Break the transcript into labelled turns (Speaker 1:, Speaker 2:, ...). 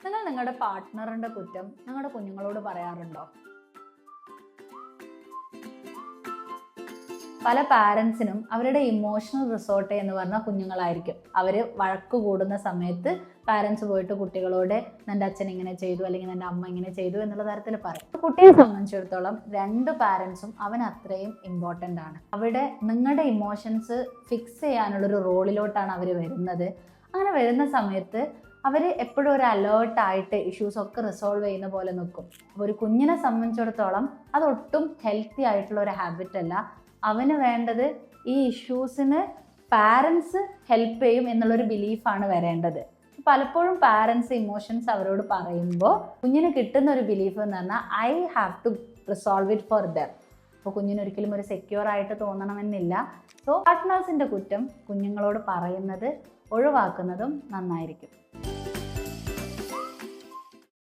Speaker 1: നിങ്ങൾ നിങ്ങളുടെ പാർട്ട്ണറിന്റെ കുറ്റം നിങ്ങളുടെ കുഞ്ഞുങ്ങളോട് പറയാറുണ്ടോ? പല പാരൻസിനും അവരുടെ ഇമോഷണൽ റിസോർട്ട് എന്ന് പറഞ്ഞാൽ കുഞ്ഞുങ്ങളായിരിക്കും. അവർ വഴക്ക് കൂടുന്ന സമയത്ത് പാരൻസ് പോയിട്ട് കുട്ടികളോട് എൻ്റെ അച്ഛൻ ഇങ്ങനെ ചെയ്തു അല്ലെങ്കിൽ എൻ്റെ അമ്മ ഇങ്ങനെ ചെയ്തു എന്നുള്ള തരത്തിൽ പറയും. കുട്ടിയെ സംബന്ധിച്ചിടത്തോളം രണ്ട് പാരൻസും അവൻ അത്രയും ഇമ്പോർട്ടൻ്റ് ആണ്. അവിടെ നിങ്ങളുടെ ഇമോഷൻസ് ഫിക്സ് ചെയ്യാനുള്ളൊരു റോളിലോട്ടാണ് അവർ വരുന്നത്. അങ്ങനെ വരുന്ന സമയത്ത് അവർ എപ്പോഴും ഒരു അലേർട്ടായിട്ട് ഇഷ്യൂസൊക്കെ റിസോൾവ് ചെയ്യുന്ന പോലെ നിൽക്കും. അപ്പോൾ ഒരു കുഞ്ഞിനെ സംബന്ധിച്ചിടത്തോളം അതൊട്ടും ഹെൽത്തി ആയിട്ടുള്ള ഒരു ഹാബിറ്റ് അല്ല. അവന് വേണ്ടത് ഈ ഇഷ്യൂസിന് പാരൻസ് ഹെൽപ്പ് ചെയ്യും എന്നുള്ളൊരു ബിലീഫാണ് വരേണ്ടത്. പലപ്പോഴും പാരൻസ് ഇമോഷൻസ് അവരോട് പറയുമ്പോൾ കുഞ്ഞിന് കിട്ടുന്ന ഒരു ബിലീഫ് എന്ന് പറഞ്ഞാൽ I have to resolve it for them. അപ്പോൾ കുഞ്ഞിനൊരിക്കലും ഒരു സെക്യൂർ ആയിട്ട് തോന്നണമെന്നില്ല. സോ പാർട്ട്നേഴ്സിൻ്റെ കുറ്റം കുഞ്ഞുങ്ങളോട് പറയുന്നത് ഒഴിവാക്കുന്നതും നന്നായിരിക്കും.